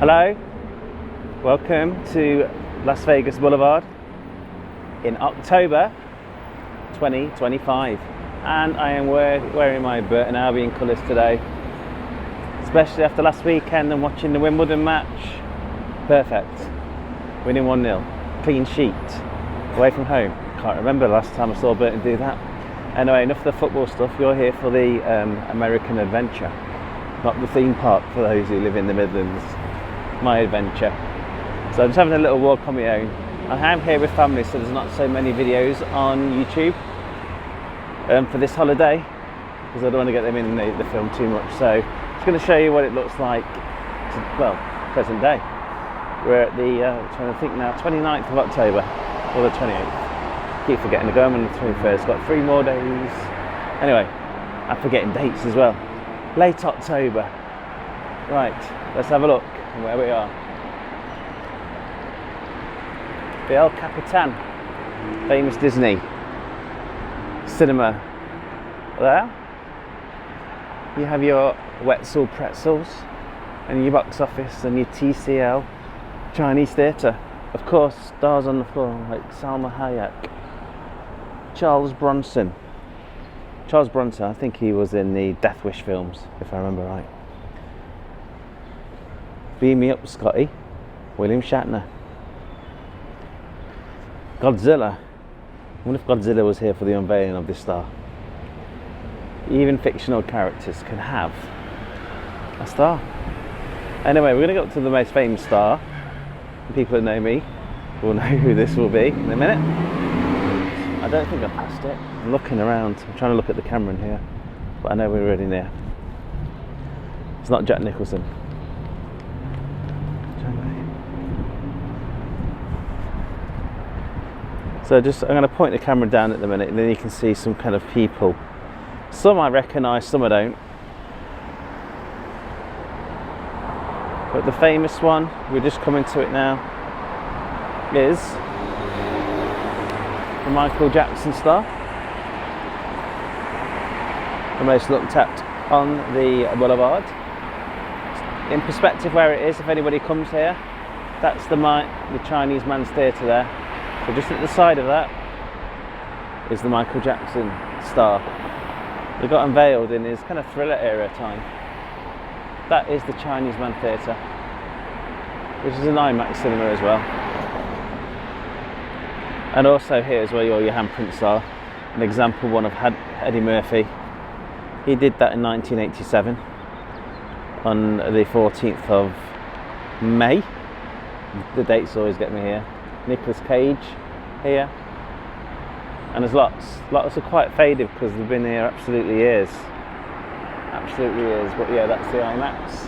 Hello, welcome to Las Vegas Boulevard in October 2025, and I am wearing my Burton Albion colours today, especially after last weekend and watching the Wimbledon match. Perfect, winning 1-0, clean sheet, away from home. Can't remember the last time I saw Burton do that. Anyway, enough of the football stuff. You're here for the American adventure, not the theme park for those who live in the Midlands. My adventure. So I'm just having a little walk on my own. I am here with family, so there's not so many videos on YouTube for this holiday, because I don't want to get them in the film too much. So I'm just going to show you what it looks like present day. We're at the trying to think now, 29th of October or the 28th. Keep forgetting to go. I'm on the 21st. Got 3 more days. Anyway, I'm forgetting dates as well. Late October. Right, let's have a look where we are. The El Capitan, famous Disney cinema. There you have your Wetzel pretzels and your box office and your TCL Chinese theatre. Of course, stars on the floor like Salma Hayek, Charles Bronson, I think he was in the Death Wish films, if I remember right. Beam Me Up, Scotty, William Shatner. Godzilla. I wonder if Godzilla was here for the unveiling of this star. Even fictional characters can have a star. Anyway, we're going to go up to the most famous star. People that know me will know who this will be in a minute. I don't think I passed it. I'm looking around. I'm trying to look at the camera in here, but I know we're already near. It's not Jack Nicholson. So I'm going to point the camera down at the minute, and then you can see some kind of people. Some I recognise, some I don't. But the famous one, we're just coming to it now, is the Michael Jackson star. The most looked at on the boulevard. In perspective where it is, if anybody comes here, that's the Chinese Man's Theatre there. So just at the side of that is the Michael Jackson star. It got unveiled in his kind of Thriller era time. That is the Chinese Man Theatre, which is an IMAX cinema as well. And also here as well, your handprints are an example one of Eddie Murphy. He did that in 1987 on the 14th of May. The dates always get me here. Nicolas Cage here, and there's lots are quite faded because they've been here absolutely years, but yeah, that's the IMAX,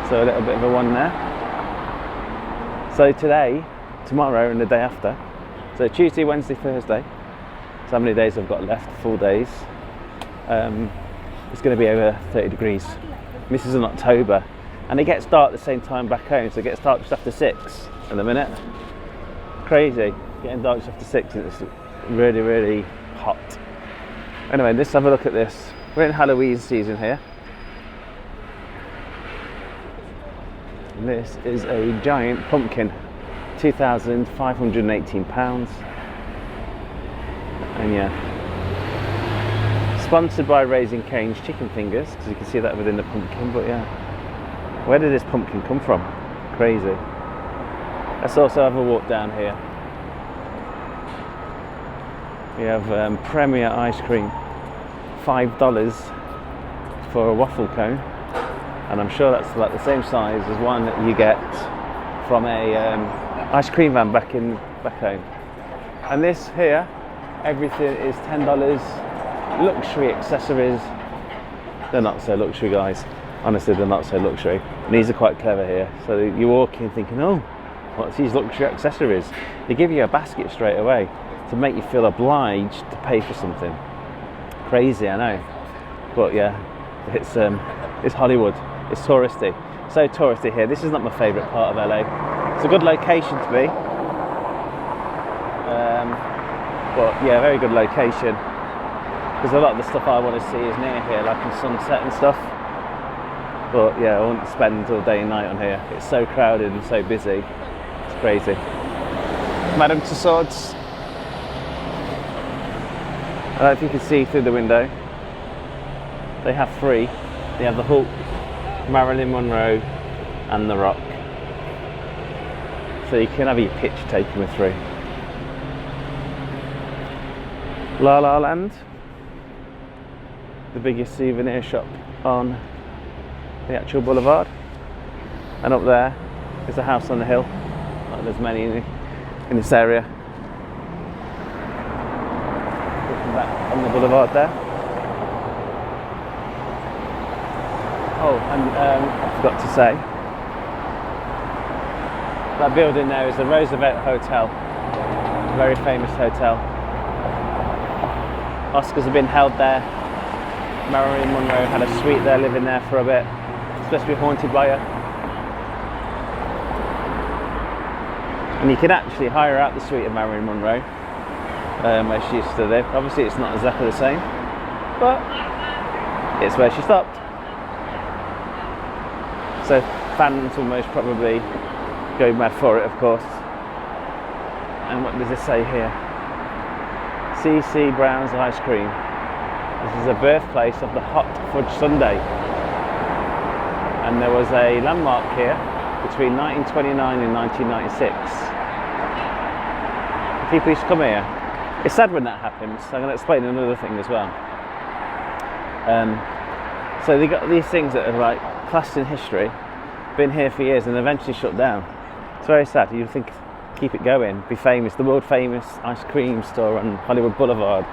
so a little bit of a one there. So today, tomorrow and the day after, so Tuesday, Wednesday, Thursday, so how many days I've got left, full days, it's going to be over 30 degrees. This is in October, and it gets dark at the same time back home, so it gets dark just after 6 in a minute. Crazy, getting dark just after 6, and it's really, really hot. Anyway, let's have a look at this. We're in Halloween season here. And this is a giant pumpkin, £2,518. And yeah, sponsored by Raising Cane's Chicken Fingers, because you can see that within the pumpkin. But yeah, where did this pumpkin come from? Crazy. Let's also have a walk down here. We have Premier ice cream, $5 for a waffle cone, and I'm sure that's like the same size as one that you get from a ice cream van back home. And this here, everything is $10. Luxury accessories. They're not so luxury, guys. Honestly, they're not so luxury. And these are quite clever here. So you walk in thinking, oh, what's these luxury accessories? They give you a basket straight away to make you feel obliged to pay for something. Crazy, I know. But yeah, it's Hollywood. It's touristy. So touristy here. This is not my favourite part of LA. It's a good location to be. But yeah, very good location. Because a lot of the stuff I want to see is near here, like in Sunset and stuff. But yeah, I wouldn't spend all day and night on here. It's so crowded and so busy. It's crazy. Madame Tussauds. I don't know if you can see through the window. They have three. They have the Hulk, Marilyn Monroe, and The Rock. So you can have your pitch taken with through. La La Land, the biggest souvenir shop on the actual boulevard. And up there is a house on the hill. Like there's many in this area. Looking back on the boulevard there. Oh, and I forgot to say, that building there is the Roosevelt Hotel, a very famous hotel. Oscars have been held there. Marilyn Monroe had a suite there, living there for a bit. It's supposed to be haunted by her. And you can actually hire out the suite of Marilyn Monroe, where she used to live. Obviously it's not exactly the same, but it's where she stopped. So fans will most probably go mad for it, of course. And what does it say here? C.C. Brown's Ice Cream. This is the birthplace of the hot fudge sundae. And there was a landmark here between 1929 and 1996. People used to come here. It's sad when that happens. I'm going to explain another thing as well. So they got these things that are like classed in history, been here for years and eventually shut down. It's very sad. You think, keep it going, be famous, the world famous ice cream store on Hollywood Boulevard.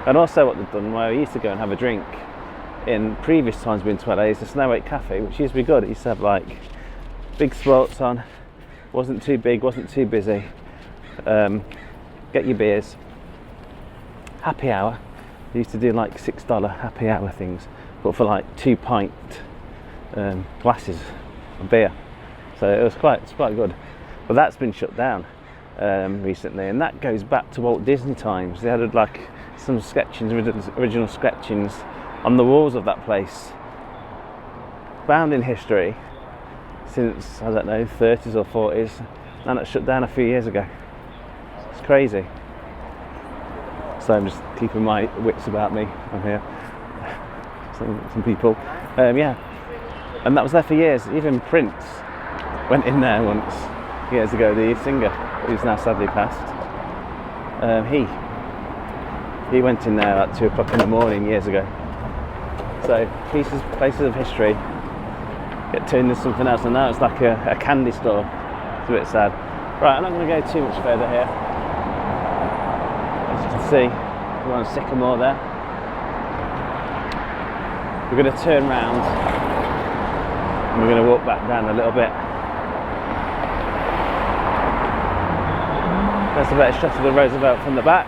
And also what they've done, where I used to go and have a drink in previous times been to LA, is the Snow 8 Cafe, which used to be good. It used to have like big sports on, wasn't too big, wasn't too busy. Get your beers. Happy hour. They used to do like $6 happy hour things, but for like 2-pint glasses of beer. So it's quite good. But that's been shut down recently, and that goes back to Walt Disney times. They had like some sketchings, original sketchings on the walls of that place, bound in history since, I don't know, 30s or 40s, and it shut down a few years ago. It's crazy. So I'm just keeping my wits about me on here. Some people, yeah. And that was there for years. Even Prince went in there once, years ago, the singer, who's now sadly passed. He went in there at 2 o'clock in the morning years ago. So places of history get turned into something else, and now it's like a candy store. It's a bit sad. Right, I'm not going to go too much further here. As you can see, we're on Sycamore there. We're going to turn round and we're going to walk back down a little bit. There's a better shot of the Roosevelt from the back.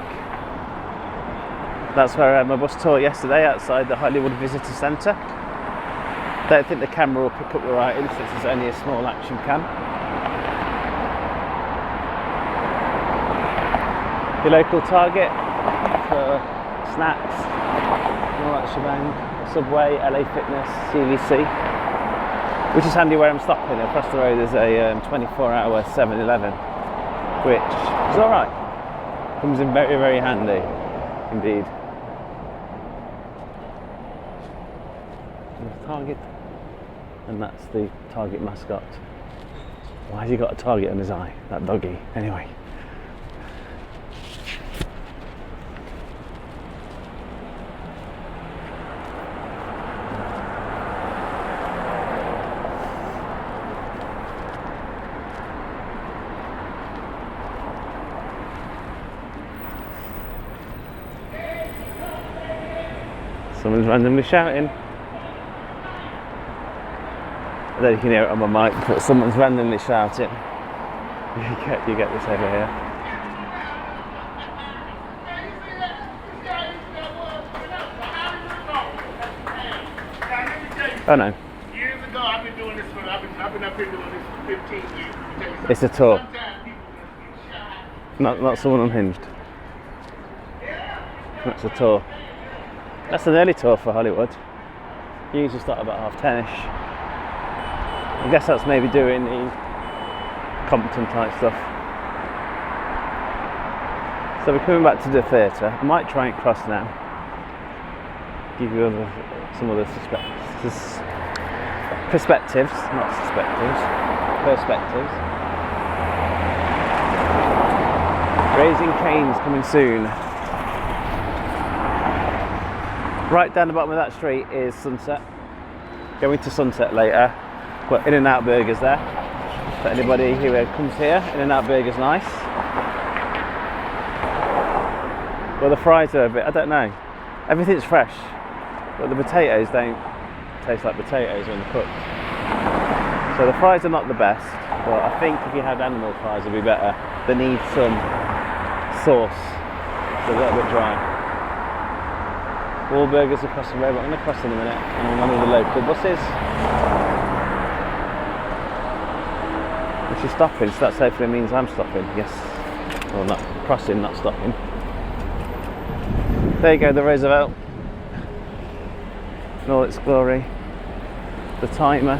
That's where I had my bus tour yesterday, outside the Hollywood Visitor Centre. Don't think the camera will pick up the writing since it's only a small action cam. Your local Target for snacks and all that shebang. Subway, LA Fitness, CVC. Which is handy where I'm stopping. Across the road there's a 24-hour 7-Eleven, which is alright. Comes in very, very handy indeed. There's Target, and that's the Target mascot. Why has he got a target on his eye, that doggy? Anyway. Someone's randomly shouting. I don't know if you can hear it on my mic, but someone's randomly shouting. You get this over here. Oh no. Years ago, I've been doing this for, I've been up here doing this for 15 years. It's a tour. Not someone unhinged. That's a tour. That's an early tour for Hollywood. You usually start about 10:30ish. I guess that's maybe doing the Compton type stuff. So we're coming back to the theatre. I might try and cross now. Give you some other perspectives, not suspectives, perspectives. Raising Cane's coming soon. Right down the bottom of that street is Sunset. Going to Sunset later. Got In-N-Out Burgers there. For anybody who comes here, In-N-Out Burger's nice. Well, the fries are a bit, I don't know. Everything's fresh, but the potatoes don't taste like potatoes when they're cooked. So the fries are not the best, but I think if you had animal fries, it'd be better. They need some sauce. It's a little bit dry. Wahlburgers across the road, but I'm going to cross in a minute on one of the local buses. Which is stopping, so that hopefully means I'm stopping, yes. Well, not crossing, not stopping. There you go, the Roosevelt. In all its glory. The timer.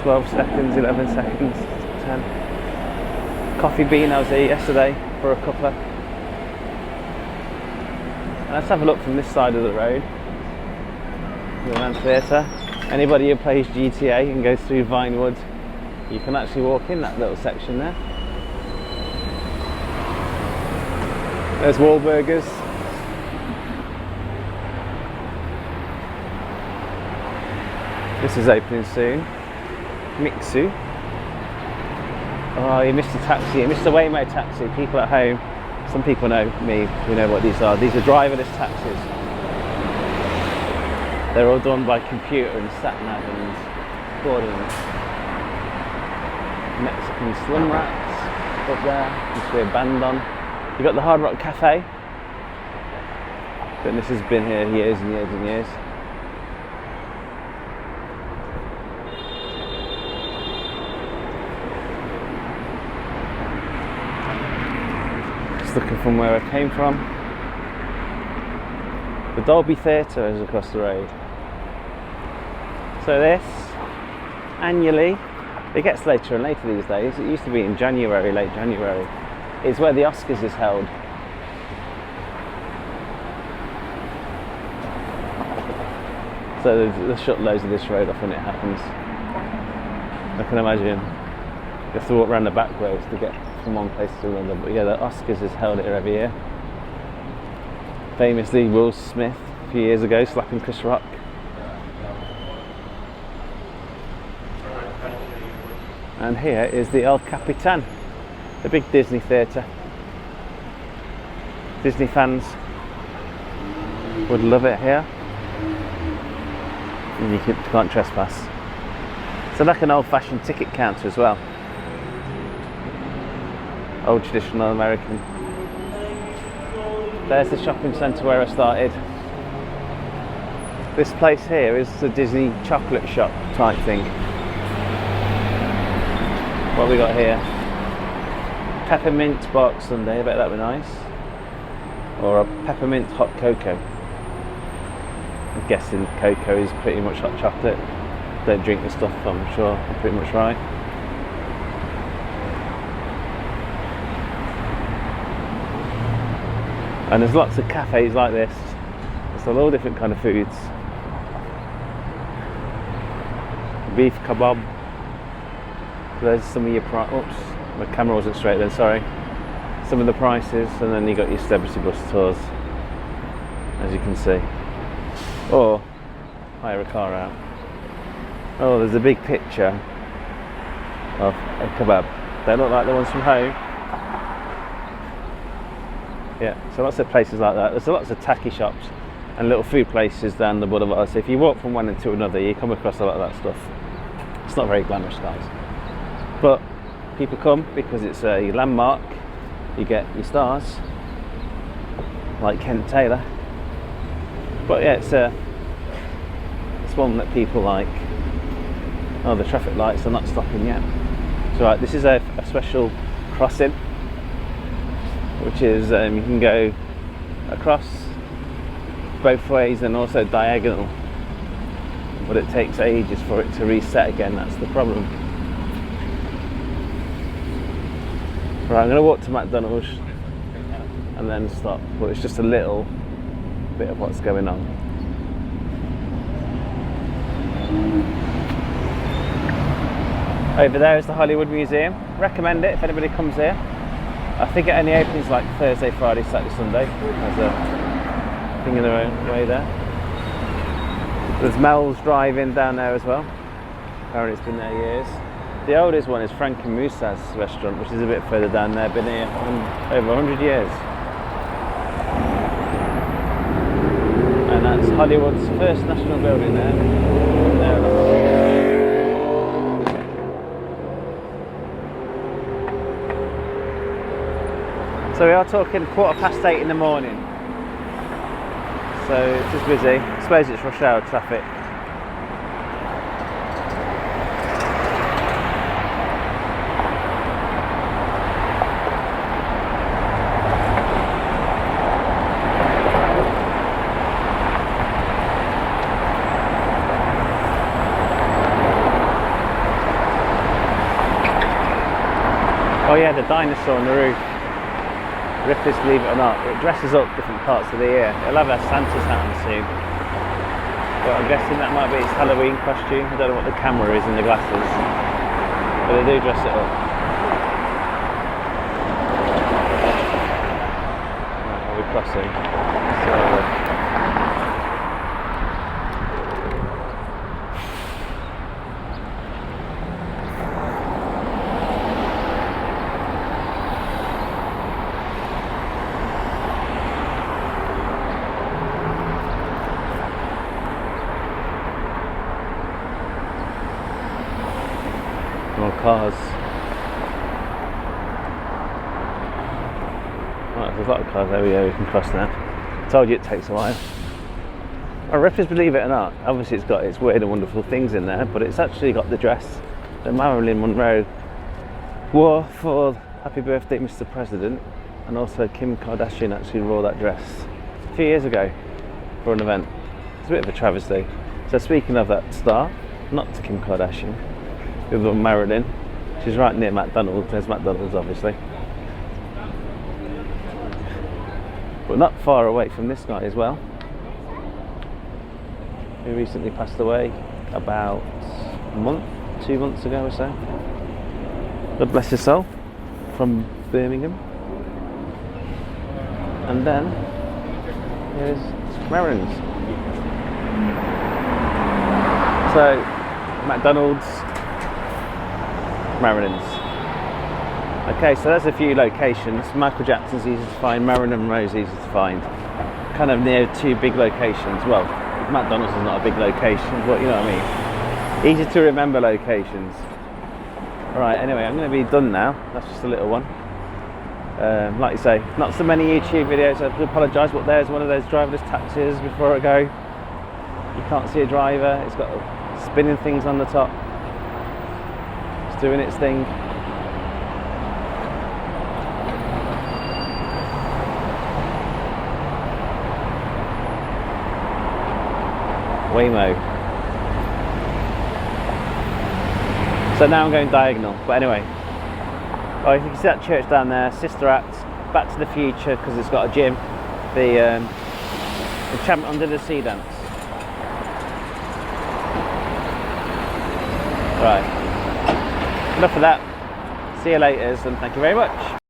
12 seconds, 11 seconds, 10. Coffee Bean, I was here yesterday for a cuppa. Let's have a look from this side of the road. The Land Theatre. Anybody who plays GTA and goes through Vinewood, you can actually walk in that little section there. There's Wahlburgers. This is opening soon. Mixu. Oh, you missed a taxi. You missed a Waymo taxi. People at home, some people know me, we know what these are. These are driverless taxis. They're all done by computer and sat-nav and coordinates. Mexican slum rats up there. You see a band on. You've got the Hard Rock Cafe. But this has been here years and years and years. Looking from where I came from. The Dolby Theatre is across the road. So this, annually, it gets later and later these days. It used to be in January, late January. It's where the Oscars is held. So they shut loads of this road off when it happens. I can imagine. You have to walk around the back roads to get from one place to another, but yeah, the Oscars has held it here every year. Famously, Will Smith a few years ago slapping Chris Rock. And here is the El Capitan, the big Disney theatre. Disney fans would love it here. And you can't trespass. So like an old-fashioned ticket counter as well. Old traditional American. There's the shopping centre where I started. This place here is the Disney chocolate shop type thing. What have we got here? Peppermint bark sundae, I bet that'd be nice. Or a peppermint hot cocoa. I'm guessing cocoa is pretty much hot chocolate. Don't drink the stuff, I'm sure I'm pretty much right. And there's lots of cafes like this. There's all different kind of foods. Beef kebab. There's some of your oops, my camera wasn't straight then, sorry. Some of the prices, and then you got your celebrity bus tours, as you can see. Or hire a car out. Oh, there's a big picture of a kebab. They look like the ones from home. Yeah, so lots of places like that. There's lots of tacky shops and little food places down the boulevard. So if you walk from one into another, you come across a lot of that stuff. It's not very glamorous, guys. But people come because it's a landmark. You get your stars, like Kent Taylor. But yeah, it's one that people like. Oh, the traffic lights are not stopping yet. So right, this is a special crossing, which is you can go across both ways and also diagonal but it takes ages for it to reset again. That's the problem. Right, I'm going to walk to McDonald's and then stop, but it's just a little bit of what's going on. Over there is the Hollywood Museum. Recommend it if anybody comes here. I think it only opens like Thursday, Friday, Saturday, Sunday. There's a thing in the way there. There's Mel's Drive-In down there as well. Apparently it's been there years. The oldest one is Frank and Musa's restaurant, which is a bit further down there. Been here over 100 years. And that's Hollywood's first national building there. So we are talking 8:15 in the morning. So it's just busy. I suppose it's rush hour traffic. Oh yeah, the dinosaur on the roof. Ripley's Believe It or Not. It dresses up different parts of the year. It'll have a Santa's hat on soon. But I'm guessing that might be its Halloween costume. I don't know what the camera is in the glasses. But they do dress it up. Right, are we crossing? So, more cars. Right, there's a lot of cars over here we can cross now. I told you it takes a while. Oh, Ripley's Believe It or Not, obviously it's got its weird and wonderful things in there, but it's actually got the dress that Marilyn Monroe wore for Happy Birthday Mr. President, and also Kim Kardashian actually wore that dress a few years ago for an event. It's a bit of a travesty. So speaking of that star, not to Kim Kardashian, the other one, Marilyn. She's right near McDonald's. There's McDonald's, obviously. But not far away from this guy as well, who recently passed away about a month, 2 months ago or so. God bless his soul, from Birmingham. And then here's Marilyn's. So, McDonald's, Marilyn's. Okay, so there's a few locations. Michael Jackson's easy to find, Marilyn Monroe's easy to find. Kind of near two big locations. Well, McDonald's is not a big location, but you know what I mean. Easy to remember locations. Right, anyway, I'm going to be done now. That's just a little one. Like you say, not so many YouTube videos. I apologise, but there's one of those driverless taxis before I go. You can't see a driver. It's got spinning things on the top. It's doing its thing. Waymo. So now I'm going diagonal, but anyway. Oh, you can see that church down there, Sister Act, Back to the Future, because it's got a gym. The Enchantment Under the Sea dance. Right. Enough of that. See you later, and thank you very much.